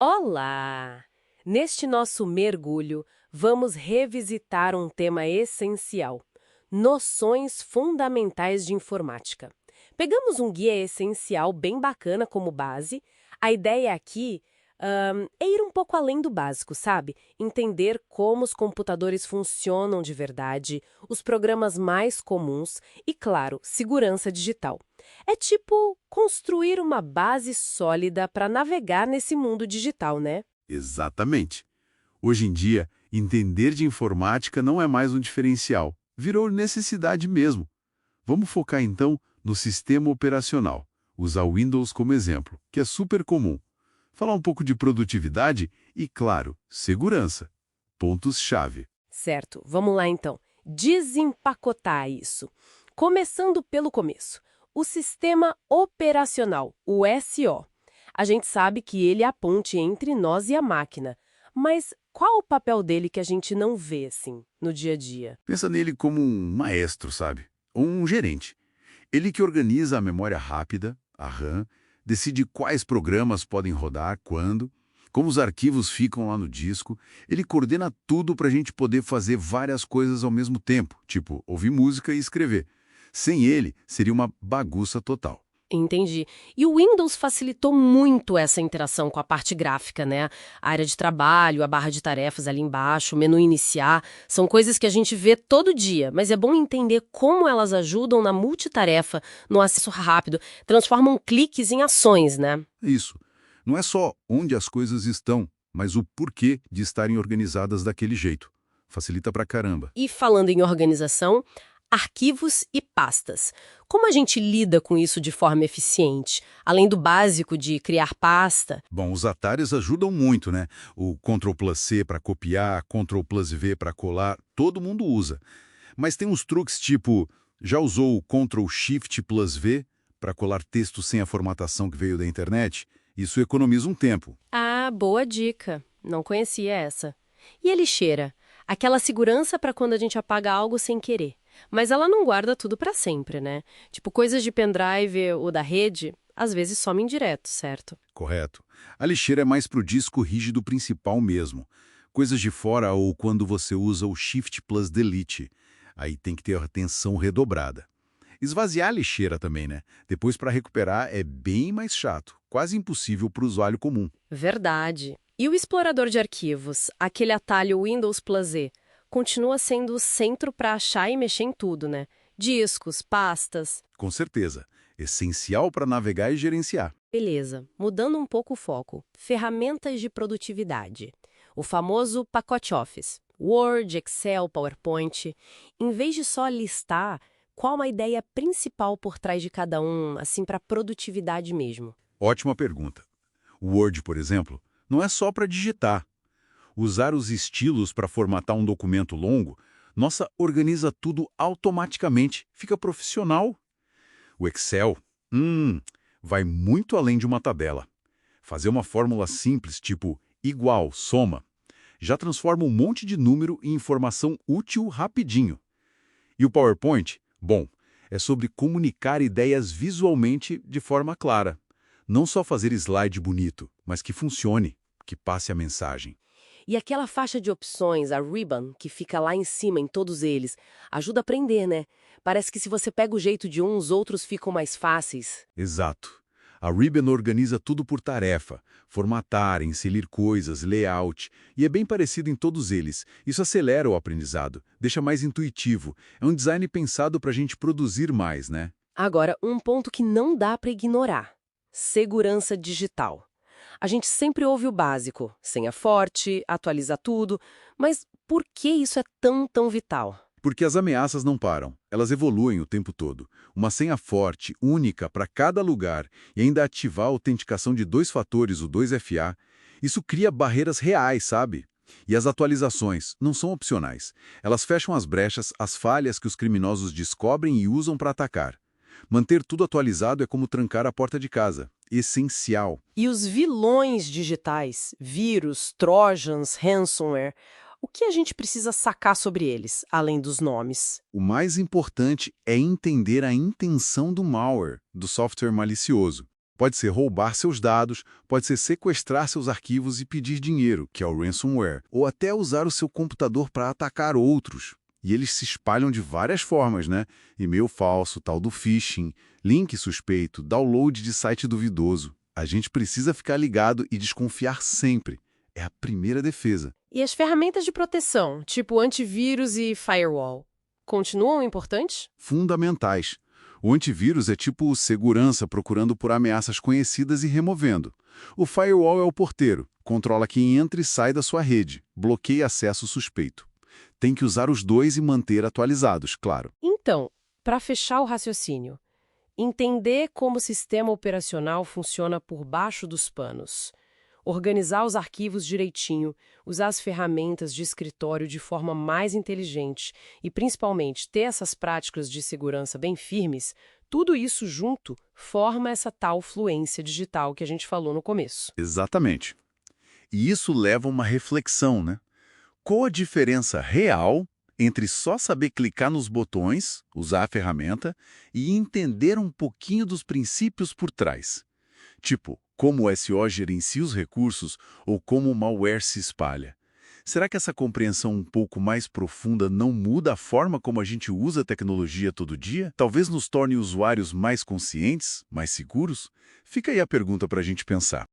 Olá! Neste nosso mergulho, vamos revisitar um tema essencial: noções fundamentais de informática. Pegamos um guia essencial bem bacana como base. A ideia aqui, é ir um pouco além do básico, sabe? Entender como os computadores funcionam de verdade, os programas mais comuns e, claro, segurança digital. É tipo construir uma base sólida para navegar nesse mundo digital, né? Exatamente. Hoje em dia, entender de informática não é mais um diferencial, virou necessidade mesmo. Vamos focar então no sistema operacional. Usar o Windows como exemplo, que é super comum. Falar um pouco de produtividade e, claro, segurança. Pontos-chave. Certo, vamos lá então. Desempacotar isso. Começando pelo começo. O sistema operacional, o SO. A gente sabe que ele é a ponte entre nós e a máquina. Mas qual o papel dele que a gente não vê, assim, no dia a dia? Pensa nele como um maestro, sabe? Ou um gerente. Ele que organiza a memória rápida, a RAM, decide quais programas podem rodar, quando, como os arquivos ficam lá no disco, ele coordena tudo para a gente poder fazer várias coisas ao mesmo tempo, tipo ouvir música e escrever. Sem ele, seria uma bagunça total. Entendi. E o Windows facilitou muito essa interação com a parte gráfica, né? A área de trabalho, a barra de tarefas ali embaixo, o menu iniciar, são coisas que a gente vê todo dia, mas é bom entender como elas ajudam na multitarefa, no acesso rápido, transformam cliques em ações, né? Isso. Não é só onde as coisas estão, mas o porquê de estarem organizadas daquele jeito. Facilita pra caramba. E falando em organização, arquivos e pastas. Como a gente lida com isso de forma eficiente? Além do básico de criar pasta, Bom, os atalhos ajudam muito, né? O Ctrl+C para copiar, Ctrl+V para colar, todo mundo usa. Mas tem uns truques tipo, já usou o Ctrl+Shift+V para colar texto sem a formatação que veio da internet? Isso economiza um tempo. ah, boa dica. Não conhecia essa. E a lixeira? Aquela segurança para quando a gente apaga algo sem querer. Mas ela não guarda tudo para sempre, né? Tipo, coisas de pendrive ou da rede, às vezes somem direto, certo? Correto. A lixeira é mais para o disco rígido principal mesmo. Coisas de fora ou quando você usa o Shift+Delete. Aí tem que ter atenção redobrada. Esvaziar a lixeira também, né? Depois para recuperar é bem mais chato, quase impossível para o usuário comum. Verdade. E o explorador de arquivos, aquele atalho Windows Plus E, continua sendo o centro para achar e mexer em tudo, né? Discos, pastas. Com certeza, essencial para navegar e gerenciar. Beleza, mudando um pouco o foco. Ferramentas de produtividade. O famoso pacote Office. Word, Excel, PowerPoint. Em vez de só listar, qual a ideia principal por trás de cada um, assim, para produtividade mesmo? Ótima pergunta. O Word, por exemplo, não é só para digitar. Usar os estilos para formatar um documento longo, nossa, organiza tudo automaticamente, fica profissional. O Excel, vai muito além de uma tabela. Fazer uma fórmula simples, tipo igual, soma, já transforma um monte de número em informação útil rapidinho. E o PowerPoint? Bom, é sobre comunicar ideias visualmente de forma clara. Não só fazer slide bonito, mas que funcione, que passe a mensagem. E aquela faixa de opções, a ribbon, que fica lá em cima em todos eles, ajuda a aprender, né? Parece que se você pega o jeito de um, os outros ficam mais fáceis. Exato. A Ribbon organiza tudo por tarefa, formatar, inserir coisas, layout, e é bem parecido em todos eles. Isso acelera o aprendizado, deixa mais intuitivo. É um design pensado para a gente produzir mais, né? Agora, um ponto que não dá para ignorar: segurança digital. A gente sempre ouve o básico, senha forte, atualiza tudo, mas por que isso é tão vital? Porque as ameaças não param, elas evoluem o tempo todo. Uma senha forte, única para cada lugar, e ainda ativar a autenticação de dois fatores, o 2FA, isso cria barreiras reais, sabe? E as atualizações não são opcionais. Elas fecham as brechas, as falhas que os criminosos descobrem e usam para atacar. Manter tudo atualizado é como trancar a porta de casa. Essencial. E os vilões digitais, vírus, trojans, ransomware, o que a gente precisa sacar sobre eles, além dos nomes? O mais importante é entender a intenção do malware, do software malicioso. Pode ser roubar seus dados, pode ser sequestrar seus arquivos e pedir dinheiro, que é o ransomware, ou até usar o seu computador para atacar outros. E eles se espalham de várias formas, né? E-mail falso, tal do phishing, link suspeito, download de site duvidoso. A gente precisa ficar ligado e desconfiar sempre. É a primeira defesa. E as ferramentas de proteção, tipo antivírus e firewall, continuam importantes? Fundamentais. O antivírus é tipo segurança procurando por ameaças conhecidas e removendo. O firewall é o porteiro, controla quem entra e sai da sua rede, bloqueia acesso suspeito. Tem que usar os dois e manter atualizados, claro. Então, para fechar o raciocínio, entender como o sistema operacional funciona por baixo dos panos, organizar os arquivos direitinho, usar as ferramentas de escritório de forma mais inteligente e, principalmente, ter essas práticas de segurança bem firmes, tudo isso junto forma essa tal fluência digital que a gente falou no começo. Exatamente. E isso leva a uma reflexão, né? Qual a diferença real entre só saber clicar nos botões, usar a ferramenta, e entender um pouquinho dos princípios por trás? Tipo, como o SEO gerencia os recursos ou como o malware se espalha. Será que essa compreensão um pouco mais profunda não muda a forma como a gente usa a tecnologia todo dia? Talvez nos torne usuários mais conscientes, mais seguros? Fica aí a pergunta para a gente pensar.